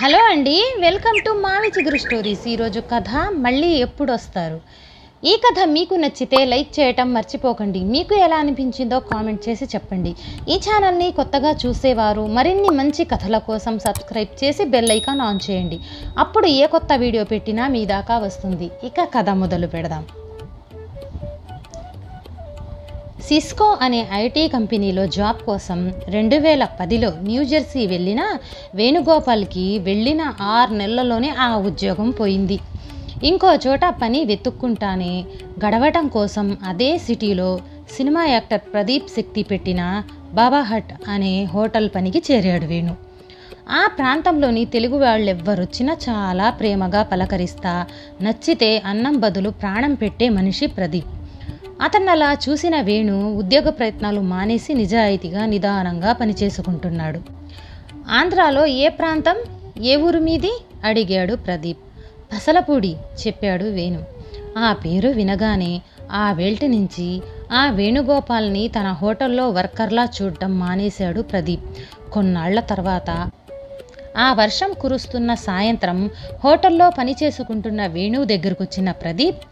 Hello అండి, welcome to మావి చిగురు స్టోరీస్. ఈరోజు కథ మళ్ళీ ఎప్పుడు వస్తారు. ఈ కథ మీకు నచ్చితే లైక్ చేయటం మర్చిపోకండి. మీకు ఎలా అనిపించిందో కామెంట్ చేసి చెప్పండి. ఈ ఛానల్ని కొత్తగా చూసేవారు మరిన్ని మంచి కథల కోసం సబ్స్క్రైబ్ చేసి బెల్ ఐకాన్ ఆన్ చేయండి. అప్పుడు ఏ కొత్త వీడియో పెట్టినా మీ దాకా వస్తుంది. ఇక కథ మొదలు పెడదాం. సిస్కో అనే ఐటీ కంపెనీలో జాబ్ కోసం 2010లో న్యూజెర్సీ వెళ్ళిన వేణుగోపాల్కి వెళ్ళిన 6 నెలల్లోనే ఆ ఉద్యోగం పోయింది. ఇంకో చోట పని వెతుక్కుంటానే గడవటం కోసం అదే సిటీలో సినిమా యాక్టర్ ప్రదీప్ శక్తి పెట్టిన బాబా హట్ అనే హోటల్ పనికి చేరాడు వేణు. ఆ ప్రాంతంలోని తెలుగు వాళ్ళెవ్వరొచ్చినా చాలా ప్రేమగా పలకరిస్తా, నచ్చితే అన్నం బదులు ప్రాణం పెట్టే మనిషి ప్రదీప్. అతన్నలా చూసిన వేణు ఉద్యోగ ప్రయత్నాలు మానేసి నిజాయితీగా నిదానంగా పనిచేసుకుంటున్నాడు. ఆంధ్రాలో ఏ ప్రాంతం, ఏ ఊరు మీది అడిగాడు ప్రదీప్. పసలపూడి చెప్పాడు వేణు. ఆ పేరు వినగానే ఆ వేల్టి నుంచి ఆ వేణుగోపాల్ని తన హోటల్లో వర్కర్లా చూడటం మానేశాడు ప్రదీప్. కొన్నాళ్ల తర్వాత ఆ వర్షం కురుస్తున్న సాయంత్రం హోటల్లో పనిచేసుకుంటున్న వేణు దగ్గరకొచ్చిన ప్రదీప్,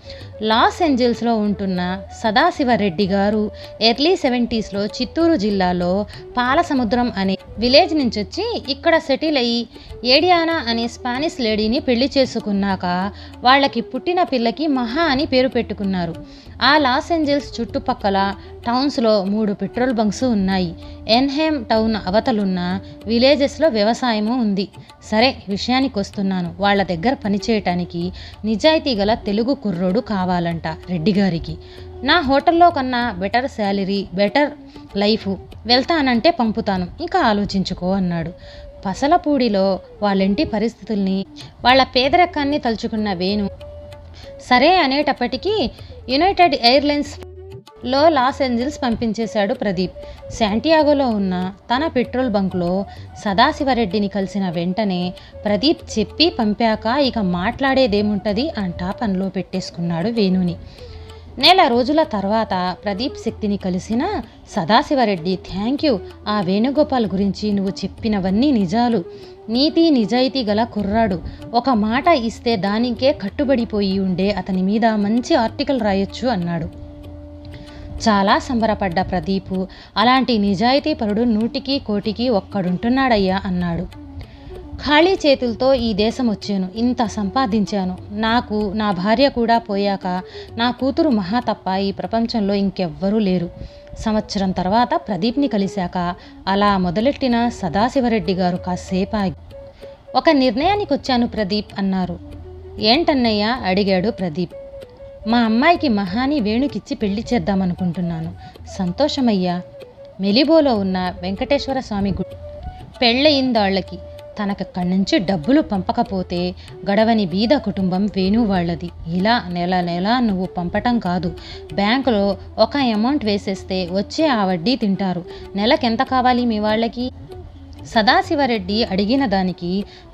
లాస్ ఏంజల్స్లో ఉంటున్న సదాశివరెడ్డి గారు ఎర్లీ 70sలో చిత్తూరు జిల్లాలో పాలసముద్రం అనే విలేజ్ నుంచి వచ్చి ఇక్కడ సెటిల్ అయ్యి ఏడియానా అనే స్పానిష్ లేడీని పెళ్లి చేసుకున్నాక వాళ్ళకి పుట్టిన పిల్లకి మహా అని పేరు పెట్టుకున్నారు. ఆ లాస్ ఏంజల్స్ చుట్టుపక్కల టౌన్స్లో 3 పెట్రోల్ బంక్స్ ఉన్నాయి. ఎన్హేమ్ టౌన్ అవతలున్న విలేజెస్లో వ్యవసాయము ఉంది. సరే, విషయానికి వస్తున్నాను. వాళ్ళ దగ్గర పనిచేయటానికి నిజాయితీ గల తెలుగు కుర్రోడు కావాలంట రెడ్డి గారికి. నా హోటల్లో కన్నా బెటర్ శాలరీ, బెటర్ లైఫ్, వెళ్తానంటే పంపుతాను, ఇంకా ఆలోచించుకో అన్నాడు. పసలపూడిలో వాళ్ళింటి పరిస్థితుల్ని, వాళ్ళ పేదరికాన్ని తలుచుకున్న వేణు సరే అనేటప్పటికీ యునైటెడ్ ఎయిర్లైన్స్ లో లాస్ ఏంజల్స్ పంపించేశాడు ప్రదీప్. శాంటియాగోలో ఉన్న తన పెట్రోల్ బంక్లో సదాశివరెడ్డిని కలిసిన వెంటనే ప్రదీప్ చెప్పి పంపాక ఇక మాట్లాడేదేముంటుంది అంటా పనిలో పెట్టేసుకున్నాడు వేణుని. నెల రోజుల తర్వాత ప్రదీప్ శక్తిని కలిసిన సదాశివరెడ్డి, థ్యాంక్ యూ, ఆ వేణుగోపాల్ గురించి నువ్వు చెప్పినవన్నీ నిజాలు. నీతి నిజాయితీ గల కుర్రాడు. ఒక మాట ఇస్తే దానికే కట్టుబడిపోయి ఉండే అతని మీద మంచి ఆర్టికల్ రాయొచ్చు అన్నాడు. చాలా సంబరపడ్డ ప్రదీపు, అలాంటి నిజాయితీ పరుడు 100కి 1,000కి ఒక్కడుంటున్నాడయ్యా అన్నాడు. ఖాళీ చేతులతో ఈ దేశం వచ్చాను, ఇంత సంపాదించాను. నాకు నా భార్య కూడా పోయాక నా కూతురు మహా తప్ప ఈ ప్రపంచంలో ఇంకెవ్వరూ లేరు. సంవత్సరం తర్వాత ప్రదీప్ని కలిశాక అలా మొదలెట్టిన సదాశివరెడ్డి గారు కాసేపాగి, ఒక నిర్ణయానికి వచ్చాను ప్రదీప్ అన్నారు. ఏంటన్నయ్యా అడిగాడు ప్రదీప్. మా అమ్మాయికి మహాని వేణుకిచ్చి పెళ్లి చేద్దామనుకుంటున్నాను. సంతోషమయ్యా. మెలిబోలో ఉన్న వెంకటేశ్వర స్వామి గుడి పెళ్ళయిందాళ్ళకి. తనకక్కడి నుంచి డబ్బులు పంపకపోతే గడవని బీద కుటుంబం వేణు వాళ్ళది. ఇలా నెల నెల నువ్వు పంపటం కాదు, బ్యాంకులో ఒక అమౌంట్ వేసేస్తే వచ్చే ఆ వడ్డీ తింటారు. నెలకెంత కావాలి మీ వాళ్ళకి? సదాశివరెడ్డి అడిగిన దానికి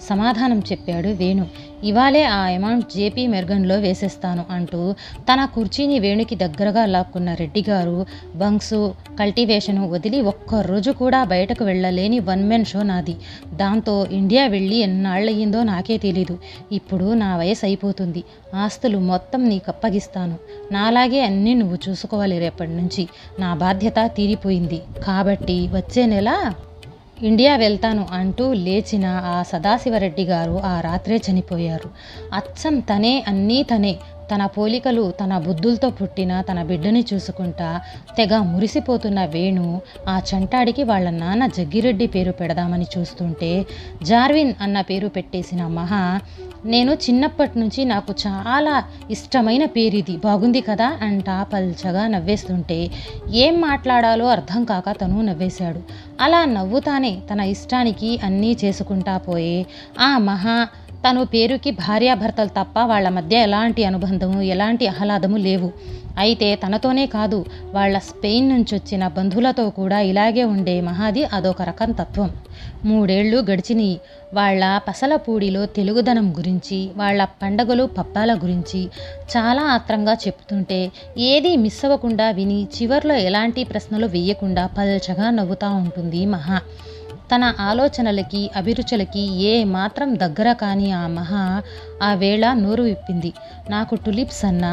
సమాధానం చెప్పాడు వేణు. ఇవాళే ఆ అమౌంట్ జేపీ మెర్గన్లో వేసేస్తాను అంటూ తన కుర్చీని వేణుకి దగ్గరగా లాక్కున్న రెడ్డి గారు, బంక్సు, కల్టివేషను వదిలి ఒక్కరోజు కూడా బయటకు వెళ్ళలేని 1 man షో నాది. దాంతో ఇండియా వెళ్ళి ఎన్నాళ్ళయ్యిందో నాకే తెలీదు. ఇప్పుడు నా వయసు అయిపోతుంది. ఆస్తులు మొత్తం నీకు అప్పగిస్తాను. నాలాగే అన్నీ నువ్వు చూసుకోవాలి. రేపటి నుంచి నా బాధ్యత తీరిపోయింది. కాబట్టి వచ్చే నెల ఇండియా వెళ్తాను అంటూ లేచిన ఆ సదాశివరెడ్డి గారు ఆ రాత్రే చనిపోయారు. అచ్చం తనే, అన్నీ తనే. తన పోలికలు, తన బుద్ధులతో పుట్టిన తన బిడ్డని చూసుకుంటా తెగ మురిసిపోతున్న వేణు ఆ చంటాడికి వాళ్ళ నాన్న జగ్గిరెడ్డి పేరు పెడదామని చూస్తుంటే జార్విన్ అన్న పేరు పెట్టేసిన మహా, నేను చిన్నప్పటి నుంచి నాకు చాలా ఇష్టమైన పేరిది, బాగుంది కదా అంటా పల్చగా నవ్వేస్తుంటే ఏం మాట్లాడాలో అర్థం కాక తను నవ్వేశాడు. అలా నవ్వుతానే తన ఇష్టానికి అన్నీ చేసుకుంటా పోయే ఆ మహా తను పేరుకి భార్యాభర్తలు తప్ప వాళ్ళ మధ్య ఎలాంటి అనుబంధము, ఎలాంటి ఆహ్లాదము లేవు. అయితే తనతోనే కాదు, వాళ్ళ స్పెయిన్ నుంచి వచ్చిన బంధువులతో కూడా ఇలాగే ఉండే మహాది అదొక రకం తత్వం. 3 ఏళ్ళు గడిచినాయి. వాళ్ళ పసలపూడిలో తెలుగుదనం గురించి, వాళ్ళ పండగలు పబ్బాల గురించి చాలా ఆత్రంగా చెప్తుంటే ఏదీ మిస్ అవ్వకుండా విని చివర్లో ఎలాంటి ప్రశ్నలు వేయకుండా పల్చగా నవ్వుతూ ఉంటుంది మహా. తన ఆలోచనలకి అభిరుచులకి ఏ మాత్రం దగ్గర కాని ఆ మహా ఆ వేళ నోరు విప్పింది. నాకు టులిప్స్ అన్నా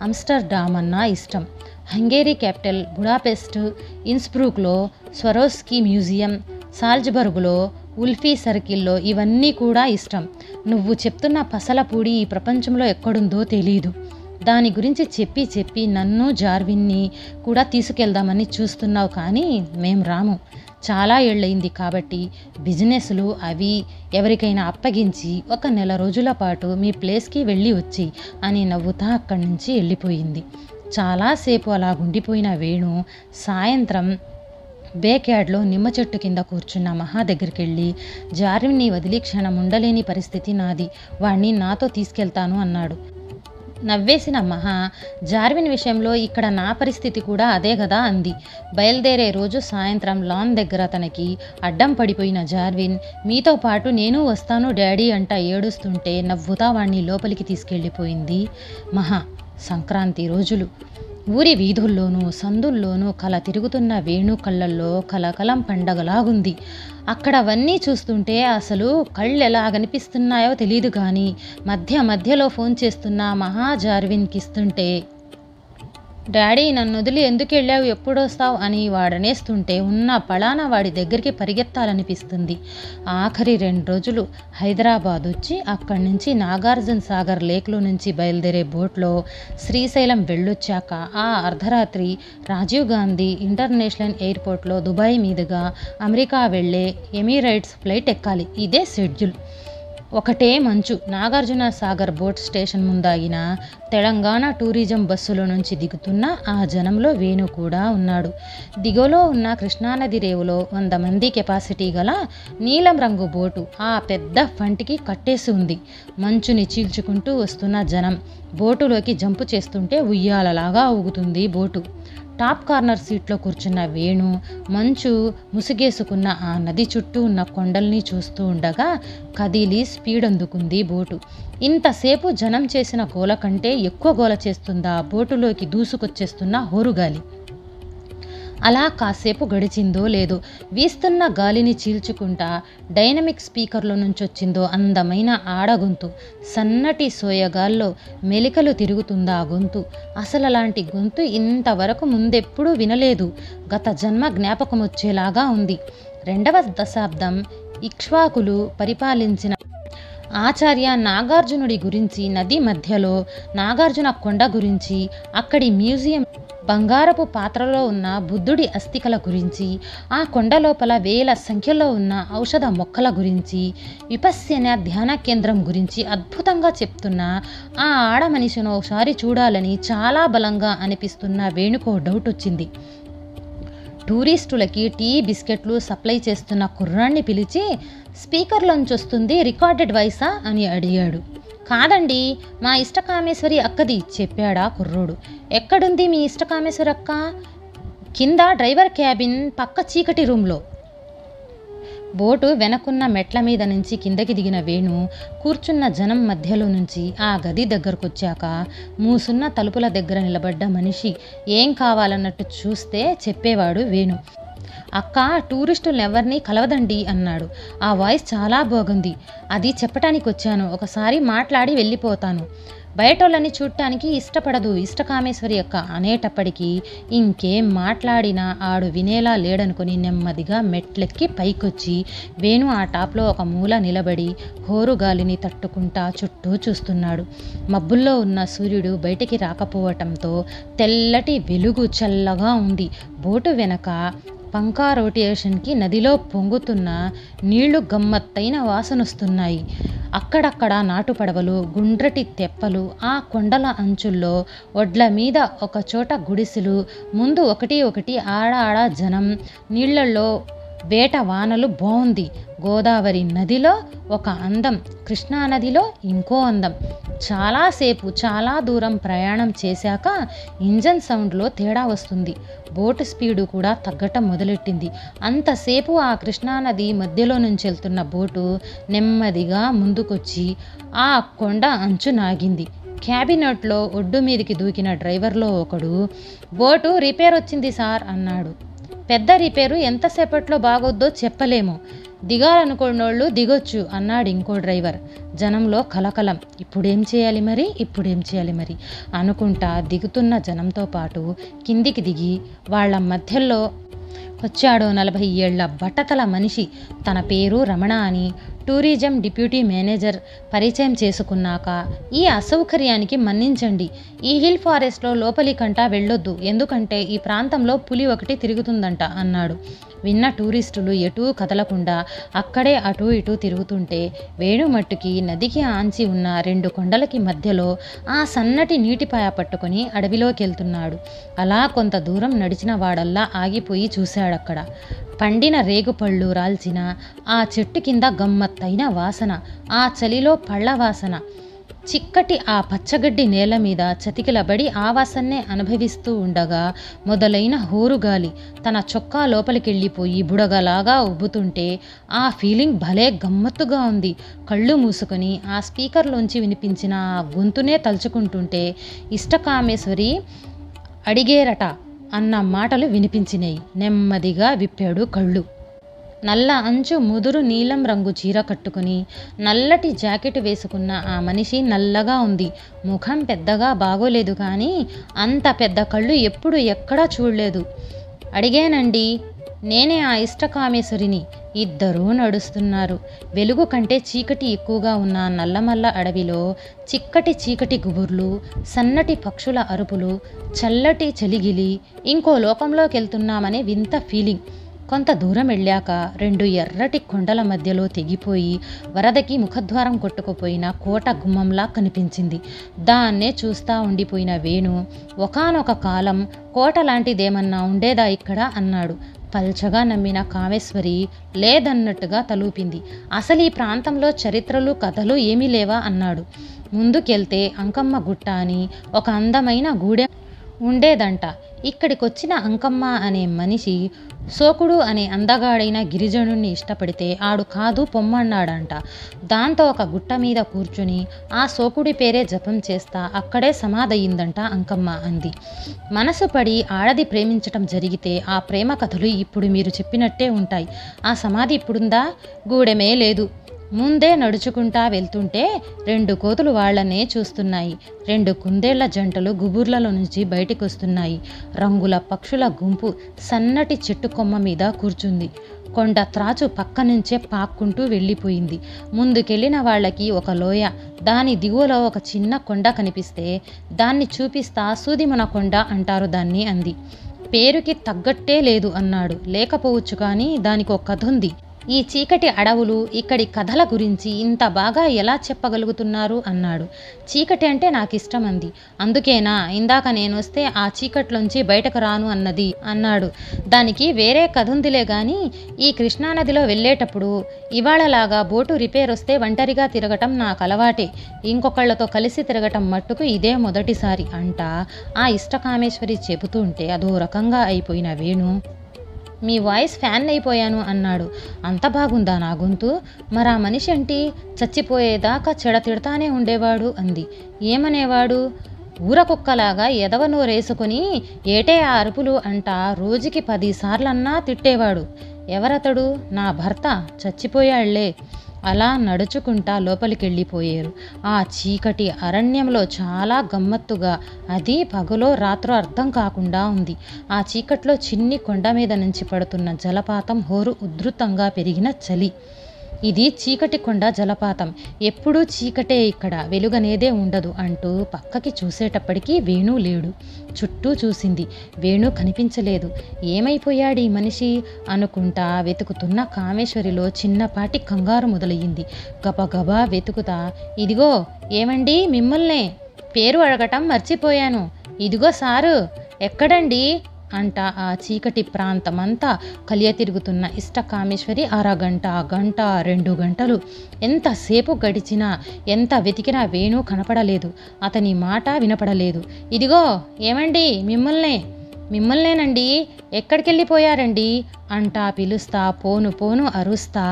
ఆమ్స్టర్డామ్ అన్నా ఇష్టం. హంగేరీ క్యాపిటల్ బుడాపెస్ట్, ఇన్స్బ్రూక్లో స్వరోస్కీ మ్యూజియం, సాల్జ్బర్గ్లో ఉల్ఫీ సర్కిల్లో ఇవన్నీ కూడా ఇష్టం. నువ్వు చెప్తున్న పసలపూడి ఈ ప్రపంచంలో ఎక్కడుందో తెలీదు. దాని గురించి చెప్పి చెప్పి నన్ను జార్విన్ని కూడా తీసుకెళ్దామని చూస్తున్నావు, కానీ మేం రాము. చాలా ఏళ్ళయింది కాబట్టి బిజినెస్లు అవి ఎవరికైనా అప్పగించి 1 నెల రోజుల పాటు మీ ప్లేస్కి వెళ్ళి వచ్చి అని నవ్వుతా అక్కడి నుంచి వెళ్ళిపోయింది. చాలాసేపు అలా గుండిపోయిన వేణు సాయంత్రం బేక్యార్డ్లో నిమ్మ చెట్టు కింద కూర్చున్న మహా దగ్గరికి వెళ్ళి, జార్విన్ని వదిలి క్షణం ఉండలేని పరిస్థితి నాది, వాణ్ణి నాతో తీసుకెళ్తాను అన్నాడు. నవ్వేసిన మహా, జార్విన్ విషయంలో ఇక్కడ నా పరిస్థితి కూడా అదే కదా అంది. బయలుదేరే రోజు సాయంత్రం లాన్ దగ్గర తనకి అడ్డం పడిపోయిన జార్విన్, మీతో పాటు నేను వస్తాను డాడీ అంట ఏడుస్తుంటే నవ్వుతా వాణ్ణి లోపలికి తీసుకెళ్ళిపోయింది మహా. సంక్రాంతి రోజులు. ఊరి వీధుల్లోనూ సందుల్లోనూ కల తిరుగుతున్న వేణు కళ్ళల్లో కలకలం పండగలాగుంది. అక్కడవన్నీ చూస్తుంటే అసలు కళ్ళు ఎలా కనిపిస్తున్నాయో తెలీదు కానీ మధ్యలో ఫోన్ చేస్తున్న మహా జార్విన్కి ఇస్తుంటే, డాడీ నన్ను వదిలి ఎందుకు వెళ్ళావు, ఎప్పుడొస్తావు అని వాడనేస్తుంటే ఉన్న పళాన వాడి దగ్గరికి పరిగెత్తాలనిపిస్తుంది. ఆఖరి 2 రోజులు హైదరాబాద్ వచ్చి అక్కడి నుంచి నాగార్జున సాగర్ లేక్లో నుంచి బయలుదేరే బోట్లో శ్రీశైలం వెళ్ళొచ్చాక ఆ అర్ధరాత్రి రాజీవ్ గాంధీ ఇంటర్నేషనల్ ఎయిర్పోర్ట్లో దుబాయ్ మీదుగా అమెరికా వెళ్ళే ఎమిరేట్స్ ఫ్లైట్ ఎక్కాలి. ఇదే షెడ్యూల్. ఒకటే మంచు. నాగార్జున సాగర్ బోట్ స్టేషన్ ముందాగిన తెలంగాణ టూరిజం బస్సులో నుంచి దిగుతున్న ఆ జనంలో వేణు కూడా ఉన్నాడు. దిగువలో ఉన్న కృష్ణానది రేవులో 100 మంది కెపాసిటీ గల నీలం రంగు బోటు ఆ పెద్ద ఫంటికి కట్టేసి ఉంది. మంచుని చీల్చుకుంటూ వస్తున్న జనం. బోటులోకి జంపు చేస్తుంటే ఉయ్యాలలాగా ఊగుతుంది బోటు. టాప్ కార్నర్ సీట్లో కూర్చున్న వేణు మంచు ముసుగేసుకున్న ఆ నది చుట్టూ ఉన్న కొండల్ని చూస్తూ ఉండగా కదిలి స్పీడ్ అందుకుంది బోటు. ఇంతసేపు జనం చేసిన గోల కంటే ఎక్కువ గోల చేస్తుందా బోటులోకి దూసుకొచ్చేస్తున్న హోరుగాలి. అలా కాసేపు గడిచిందో లేదో వీస్తున్న గాలిని చీల్చుకుంటా డైనమిక్ స్పీకర్లో నుంచొచ్చిందో అందమైన ఆడగొంతు. సన్నటి సోయగాల్లో మెలికలు తిరుగుతుందా ఆ గొంతు. అసలు అలాంటి గొంతు ఇంతవరకు ముందెప్పుడూ వినలేదు. గత జన్మ జ్ఞాపకం వచ్చేలాగా ఉంది. 2వ దశాబ్దం ఇక్ష్వాకులు పరిపాలించిన ఆచార్య నాగార్జునుడి గురించి, నది మధ్యలో నాగార్జున కొండ గురించి, అక్కడి మ్యూజియం బంగారపు పాత్రలో ఉన్న బుద్ధుడి అస్థికల గురించి, ఆ కొండ లోపల వేల సంఖ్యలో ఉన్న ఔషధ మొక్కల గురించి, విపశ్యన ధ్యాన కేంద్రం గురించి అద్భుతంగా చెప్తున్న ఆ ఆడ మనిషిని ఒకసారి చూడాలని చాలా బలంగా అనిపిస్తున్న వేణుకో డౌట్ వచ్చింది. టూరిస్టులకి టీ బిస్కెట్లు సప్లై చేస్తున్న కుర్రాన్ని పిలిచి, స్పీకర్లోంచి వస్తుంది రికార్డెడ్ వాయిసా అని అడిగాడు. కాదండి, మా ఇష్టకామేశ్వరి అక్కది చెప్పాడా కుర్రోడు. ఎక్కడుంది మీ ఇష్టకామేశ్వరి అక్క? కింద డ్రైవర్ క్యాబిన్ పక్క చీకటి రూమ్లో. బోటు వెనకున్న మెట్ల మీద నుంచి కిందకి దిగిన వేణు కూర్చున్న జనం మధ్యలో నుంచి ఆ గది దగ్గరకొచ్చాక మూసున్న తలుపుల దగ్గర నిలబడ్డ మనిషి ఏం కావాలన్నట్టు చూస్తే చెప్పేవాడు వేణు. అక్క టూరిస్టులను ఎవరిని కలవదండి అన్నాడు. ఆ వాయిస్ చాలా బాగుంది. అది చెప్పటానికి వచ్చాను. ఒకసారి మాట్లాడి వెళ్ళిపోతాను. బయటోళ్ళని చూడటానికి ఇష్టపడదు ఇష్టకామేశ్వరి అక్క అనేటప్పటికీ ఇంకేం మాట్లాడినా ఆడు వినేలా లేడనుకుని నెమ్మదిగా మెట్లెక్కి పైకొచ్చి వేణు ఆ టాప్లో ఒక మూల నిలబడి హోరుగాలిని తట్టుకుంటా చుట్టూ చూస్తున్నాడు. మబ్బుల్లో ఉన్న సూర్యుడు బయటికి రాకపోవటంతో తెల్లటి వెలుగు చల్లగా ఉంది. బోటు వెనక పంకా రొటేషన్కి నదిలో పొంగుతున్న నీళ్లు గమ్మత్తైన వాసనొస్తున్నాయి. అక్కడక్కడ నాటుపడవలు, గుండ్రటి తెప్పలు, ఆ కొండల అంచుల్లో ఒడ్ల మీద ఒకచోట గుడిసెలు, ముందు ఒకటి ఆడ జనం. నీళ్లలో వేట వానలు బాగుంది. గోదావరి నదిలో ఒక అందం, కృష్ణానదిలో ఇంకో అందం. చాలాసేపు చాలా దూరం ప్రయాణం చేశాక ఇంజన్ సౌండ్లో తేడా వస్తుంది. బోటు స్పీడు కూడా తగ్గటం మొదలెట్టింది. అంతసేపు ఆ కృష్ణానది మధ్యలో నుంచి వెళ్తున్న బోటు నెమ్మదిగా ముందుకొచ్చి ఆ కొండ అంచు నాగింది. క్యాబినెట్లో ఒడ్డు మీదకి దూకిన డ్రైవర్లో ఒకడు, బోటు రిపేర్ వచ్చింది సార్ అన్నాడు. పెద్ద రిపేరు ఎంతసేపట్లో బాగొద్దో చెప్పలేము. దిగాలనుకున్నోళ్ళు దిగొచ్చు అన్నాడు ఇంకో డ్రైవర్. జనంలో కలకలం. ఇప్పుడేం చేయాలి మరి అనుకుంటా దిగుతున్న జనంతో పాటు కిందికి దిగి వాళ్ళ మధ్యలో వచ్చాడో 40 ఏళ్ల బట్టతల మనిషి. తన పేరు రమణ అని టూరిజం డిప్యూటీ మేనేజర్ పరిచయం చేసుకున్నాక, ఈ అసౌకర్యానికి మన్నించండి, ఈ హిల్ ఫారెస్ట్లో లోపలికంటా వెళ్ళొద్దు, ఎందుకంటే ఈ ప్రాంతంలో పులి ఒకటి తిరుగుతుందంట అన్నాడు. విన్న టూరిస్టులు ఎటూ కదలకుండా అక్కడే అటూ ఇటూ తిరుగుతుంటే వేణు మట్టుకి నదికి ఆంచి ఉన్న 2 కొండలకి మధ్యలో ఆ సన్నటి నీటిపాయ పట్టుకొని అడవిలోకెళ్తున్నాడు. అలా కొంత దూరం నడిచిన వాడల్లా ఆగిపోయి చూశాడక్కడ. పండిన రేగుపళ్ళు రాల్చిన ఆ చెట్టు కింద గమ్మత్తైన వాసన, ఆ చలిలో పళ్ళ వాసన. చిక్కటి ఆ పచ్చగడ్డి నేల మీద చతికిలబడి ఆ వాసన్నే అనుభవిస్తూ ఉండగా మొదలైన హోరుగాలి తన చొక్కా లోపలికెళ్ళిపోయి బుడగలాగా ఉబ్బుతుంటే ఆ ఫీలింగ్ భలే గమ్మత్తుగా ఉంది. కళ్ళు మూసుకొని ఆ స్పీకర్లోంచి వినిపించిన ఆ గొంతునే తలుచుకుంటుంటే ఇష్టకామేశ్వరి అడిగేరట అన్న మాటలు వినిపించినాయి. నెమ్మదిగా విప్పాడు కళ్ళు. నల్ల అంచు ముదురు నీలం రంగు చీర కట్టుకుని నల్లటి జాకెట్ వేసుకున్న ఆ మనిషి నల్లగా ఉంది. ముఖం పెద్దగా బాగోలేదు, కానీ అంత పెద్ద కళ్ళు ఎప్పుడు ఎక్కడా చూడలేదు. అడిగానండి, నేనే ఆ ఇష్టకామేశ్వరిని. ఇద్దరూ నడుస్తున్నారు. వెలుగు కంటే చీకటి ఎక్కువగా ఉన్న నల్లమల్ల అడవిలో చిక్కటి చీకటి గుబుర్లు, సన్నటి పక్షుల అరుపులు, చల్లటి చలిగిలి, ఇంకో లోకంలోకి వెళ్తున్నామనే వింత ఫీలింగ్. కొంత దూరం వెళ్ళాక 2 ఎర్రటి కొండల మధ్యలో తెగిపోయి వరదకి ముఖద్వారం కొట్టుకుపోయిన కోట గుమ్మంలా కనిపించింది. దాన్నే చూస్తా ఉండిపోయిన వేణు, ఒకానొక కాలం కోట లాంటిదేమన్నా ఉండేదా ఇక్కడ అన్నాడు. పల్చగా నమ్మిన కామేశ్వరి లేదన్నట్టుగా తలూపింది. అసలు ఈ ప్రాంతంలో చరిత్రలు కథలు ఏమీ లేవా అన్నాడు. ముందుకెళ్తే అంకమ్మ గుట్ట అని ఒక అందమైన గూడెం ఉండేదంట. ఇక్కడికొచ్చిన అంకమ్మ అనే మనిషి సోకుడు అనే అందగాడైన గిరిజనుణ్ణి ఇష్టపడితే ఆడు కాదు పొమ్మన్నాడంట. దాంతో ఒక గుట్ట మీద కూర్చుని ఆ సోకుడి పేరే జపం చేస్తా అక్కడే సమాధయిందంట అంకమ్మ అంది. మనసు పడి ఆడది ప్రేమించటం జరిగితే ఆ ప్రేమ కథలు ఇప్పుడు మీరు చెప్పినట్టే ఉంటాయి. ఆ సమాధి ఇప్పుడుందా? గూడెమే లేదు. ముందే నడుచుకుంటా వెళ్తుంటే 2 కోతులు వాళ్లనే చూస్తున్నాయి. 2 కుందేళ్ల జంటలు గుబుర్లలో నుంచి బయటికొస్తున్నాయి. రంగుల పక్షుల గుంపు సన్నటి చెట్టు కొమ్మ మీద కూర్చుంది. కొండ త్రాచు పక్క నుంచే పాక్కుంటూ వెళ్ళిపోయింది. ముందుకెళ్ళిన వాళ్ళకి ఒక లోయ, దాని దిగువలో ఒక చిన్న కొండ కనిపిస్తే దాన్ని చూపిస్తా సూదిమన కొండ అంటారు దాన్ని అంది. పేరుకి తగ్గట్టే లేదు అన్నాడు. లేకపోవచ్చు, కానీ దానికి ఒక కథ ఉంది. ఈ చీకటి అడవులు ఇక్కడి కథల గురించి ఇంత బాగా ఎలా చెప్పగలుగుతున్నారు అన్నాడు. చీకటి అంటే నాకు ఇష్టం అంది. అందుకేనా ఇందాక నేనొస్తే ఆ చీకట్లోంచి బయటకు రాను అన్నది అన్నాడు. దానికి వేరే కథ ఉందిలే గాని, ఈ కృష్ణానదిలో వెళ్ళేటప్పుడు ఇవాళలాగా బోటు రిపేర్ వస్తే ఒంటరిగా తిరగటం నాకు అలవాటే. ఇంకొకళ్లతో కలిసి తిరగటం మట్టుకు ఇదే మొదటిసారి అంట ఆ ఇష్టకామేశ్వరి చెబుతూ ఉంటే అదో రకంగా అయిపోయిన వేణు, మీ వాయిస్ ఫ్యాన్ అయిపోయాను అన్నాడు. అంత బాగుందా నా గొంతు? మరా మనిషి ఏంటి చచ్చిపోయేదాకా చెడ తిడతానే ఉండేవాడు అంది. ఏమనేవాడు? ఊరకుక్కలాగా ఎదవ నోరేసుకుని ఏటే ఆ అరుపులు అంట రోజుకి 10 సార్లన్నా తిట్టేవాడు. ఎవరతడు? నా భర్త. చచ్చిపోయాళ్లే. అలా నడుచుకుంటా లోపలికెళ్ళిపోయారు. ఆ చీకటి అరణ్యంలో చాలా గమ్మత్తుగా, అది పగలో రాత్రో అర్థం కాకుండా ఉంది. ఆ చీకట్లో చిన్ని కొండ మీద నుంచి పడుతున్న జలపాతం హోరు ఉధృతంగా పెరిగిన చలి. ఇది చీకటి కొండ జలపాతం. ఎప్పుడూ చీకటే ఇక్కడ, వెలుగనేదే ఉండదు అంటూ పక్కకి చూసేటప్పటికీ వేణు లేడు. చుట్టూ చూసింది. వేణు కనిపించలేదు. ఏమైపోయాడు ఈ మనిషి అనుకుంటా వెతుకుతున్న కామేశ్వరిలో చిన్నపాటి కంగారు మొదలయ్యింది. గబగబా వెతుకుతా, ఇదిగో ఏమండి మిమ్మల్నే, పేరు అడగటం మర్చిపోయాను. ఇదిగో సారు. ఎక్కడండి అంట ఆ చీకటి ప్రాంతమంతా కలియ తిరుగుతున్న ఇష్టకామేశ్వరి అరగంట, గంట, 2 గంటలు ఎంతసేపు గడిచినా ఎంత వెతికినా వేణు కనపడలేదు. అతని మాట వినపడలేదు. ఇదిగో ఏమండి మిమ్మల్నేనండి, ఎక్కడికెళ్ళిపోయారండి అంటా పిలుస్తా పోను పోను అరుస్తా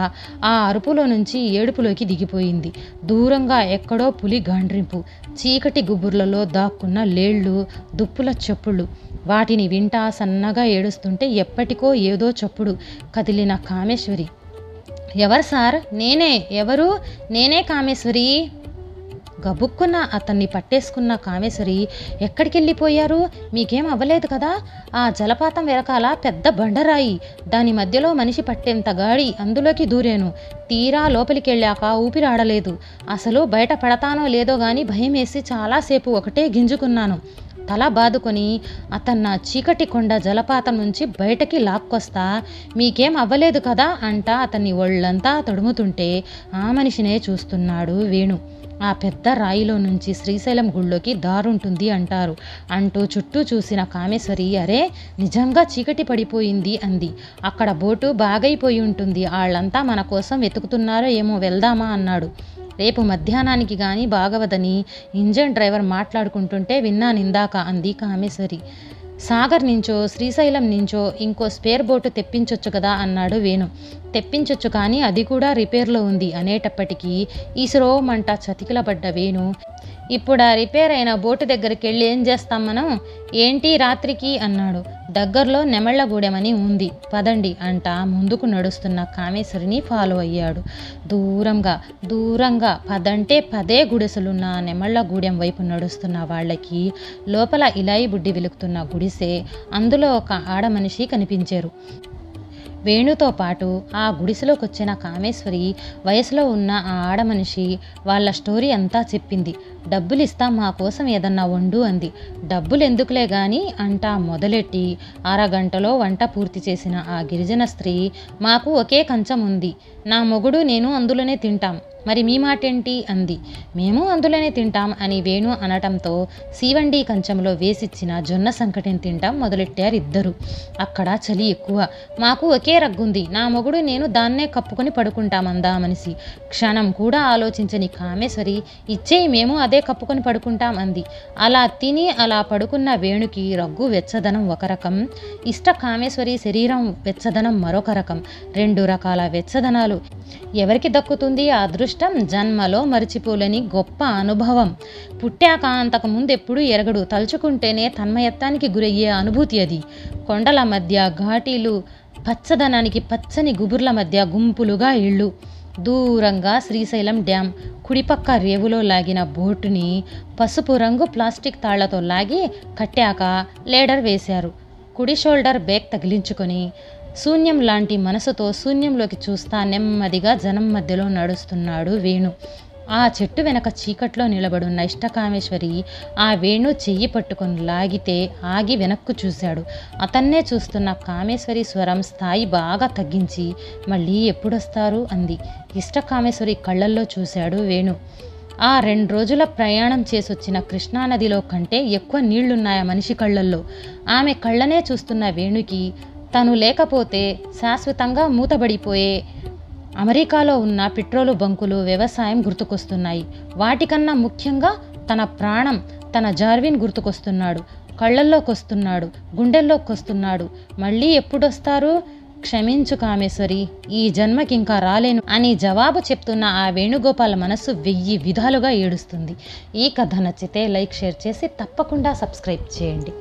ఆ అరుపులో నుంచి ఏడుపులోకి దిగిపోయింది. దూరంగా ఎక్కడో పులి గాండ్రింపు, చీకటి గుబుర్లలో దాక్కున్న లేళ్ళు, దుప్పుల చప్పుళ్ళు. వాటిని వింటా సన్నగా ఏడుస్తుంటే ఎప్పటికో ఏదో చప్పుడు. కదిలిన కామేశ్వరి ఎవరు సార్? నేనే. ఎవరు? నేనే కామేశ్వరి. గబుక్కున అతన్ని పట్టేసుకున్న కామేశ్వరి, ఎక్కడికి వెళ్ళిపోయారు? మీకేం అవ్వలేదు కదా? ఆ జలపాతం వెనకాల పెద్ద బండరాయి, దాని మధ్యలో మనిషి పట్టేంత గాడి, అందులోకి దూరాను. తీరా లోపలికి వెళ్ళాక ఊపిరాడలేదు. అసలు బయట పడతానో లేదో గాని భయం వేసి చాలాసేపు ఒకటే గింజుకున్నాను. తల బాదుకొని అతన్న చీకటి కొండ జలపాతం నుంచి బయటకి లాక్కొస్తా, మీకేం అవ్వలేదు కదా అంట అతన్ని ఒళ్ళంతా తడుముతుంటే ఆ మనిషినే చూస్తున్నాడు వేణు. ఆ పెద్ద రాయిలో నుంచి శ్రీశైలం గుళ్ళోకి దారుంటుంది అంటారు అంటూ చుట్టూ చూసిన కామేశ్వరి, అరే నిజంగా చీకటి పడిపోయింది అంది. అక్కడ బోటు బాగైపోయి ఉంటుంది, వాళ్ళంతా మన కోసం వెతుకుతున్నారో ఏమో, వెళ్దామా అన్నాడు. రేపు మధ్యాహ్నానికి గాని బాగవదని ఇంజన్ డ్రైవర్ మాట్లాడుకుంటుంటే విన్నానిందాక అంది కామేశ్వరి. సాగర్ నుంచో శ్రీశైలం నుంచో ఇంకో స్పేర్ బోటు తెప్పించొచ్చు కదా అన్నాడు వేణు. తెప్పించొచ్చు కానీ అది కూడా రిపేర్లో ఉంది అనేటప్పటికీ ఈశ్రోమంట చతికిలబడ్డ వేణు, ఇప్పుడు ఆ రిపేర్ అయిన బోటు దగ్గరికి వెళ్ళి ఏం చేస్తాం మనం? ఏంటి రాత్రికి అన్నాడు. దగ్గరలో నెమళ్ళగూడెమని ఉంది, పదండి అంట ముందుకు నడుస్తున్న కామేశ్వరిని ఫాలో అయ్యాడు. దూరంగా పదంటే 10 గుడిసెలున్న నెమళ్ళగూడెం వైపు నడుస్తున్న వాళ్ళకి లోపల ఇలాయి బుడ్డి వెలుగుతున్న గుడిసె, అందులో ఒక ఆడమనిషి కనిపించారు. వేణుతో పాటు ఆ గుడిసెలోకి వచ్చిన కామేశ్వరి వయసులో ఉన్న ఆ ఆడమనిషి వాళ్ళ స్టోరీ అంతా చెప్పింది. డబ్బులిస్తాం, మా కోసం ఏదన్నా వండు అంది. డబ్బులు ఎందుకులే గాని అంటా మొదలెట్టి అరగంటలో వంట పూర్తి చేసిన ఆ గిరిజన స్త్రీ, మాకు ఒకే కంచం ఉంది, నా మొగుడు నేను అందులోనే తింటాం, మరి మీ మాటేంటి అంది. మేము అందులోనే తింటాం అని వేణు అనటంతో సీవండి కంచంలో వేసిచ్చిన జొన్న సంకటిని తింటాం మొదలెట్టారు ఇద్దరు. అక్కడ చలి ఎక్కువ, మాకు ఒకే రగ్గుంది, నా మొగుడు నేను దాన్నే కప్పుకొని పడుకుంటామందా మనిషి. క్షణం కూడా ఆలోచించని కామేశ్వరి, ఇచ్చేయి మేము అదే కప్పుకొని పడుకుంటాం అంది. అలా తిని అలా పడుకున్న వేణుకి రగ్గు వెచ్చదనం ఒక రకం, ఇష్ట కామేశ్వరి శరీరం వెచ్చదనం మరొక రకం. 2 రకాల వెచ్చదనాలు ఎవరికి దక్కుతుంది ఆ అదృష్టం? జన్మలో మరిచిపోలేని గొప్ప అనుభవం. పుట్టాక అంతకు ముందెప్పుడు ఎరగడు, తలుచుకుంటేనే తన్మయత్వానికి గురయ్యే అనుభూతి అది. కొండల మధ్య ఘాటీలు, పచ్చదనానికి పచ్చని గుబుర్ల మధ్య గుంపులుగా ఇళ్ళు, దూరంగా శ్రీశైలం డ్యాం, కుడిపక్క రేవులో లాగిన బోటుని పసుపు రంగు ప్లాస్టిక్ తాళ్లతో లాగి కట్టాక లేడర్ వేశారు. కుడి షోల్డర్ బ్యాగ్ తగిలించుకొని శూన్యం లాంటి మనసుతో శూన్యంలోకి చూస్తా నెమ్మదిగా జనం మధ్యలో నడుస్తున్నాడు వేణు. ఆ చెట్టు వెనక చీకట్లో నిలబడున్న ఇష్టకామేశ్వరి ఆ వేణు చెయ్యి పట్టుకొని లాగితే ఆగి వెనక్కు చూశాడు. అతన్నే చూస్తున్న కామేశ్వరి స్వరం స్థాయి బాగా తగ్గించి, మళ్ళీ ఎప్పుడొస్తారు అంది. ఇష్టకామేశ్వరి కళ్ళల్లో చూశాడు వేణు. ఆ 2 రోజుల ప్రయాణం చేసొచ్చిన కృష్ణానదిలో కంటే ఎక్కువ నీళ్లున్నాయా మనిషి కళ్ళల్లో? ఆమె కళ్ళనే చూస్తున్న వేణుకి తను లేకపోతే శాశ్వతంగా మూతబడిపోయే అమెరికాలో ఉన్న పెట్రోలు బంకులు, వ్యవసాయం గుర్తుకొస్తున్నాయి. వాటికన్నా ముఖ్యంగా తన ప్రాణం, తన జార్విన్ గుర్తుకొస్తున్నాడు. కళ్ళల్లోకొస్తున్నాడు, గుండెల్లోకొస్తున్నాడు. మళ్ళీ ఎప్పుడొస్తారు? క్షమించు కామేశ్వరి, ఈ జన్మకింకా రాలేను అని జవాబు చెప్తున్న ఆ వేణుగోపాల్ మనస్సు 1000 విధాలుగా ఏడుస్తుంది. ఈ కథ నచ్చితే లైక్, షేర్ చేసి తప్పకుండా సబ్స్క్రైబ్ చేయండి.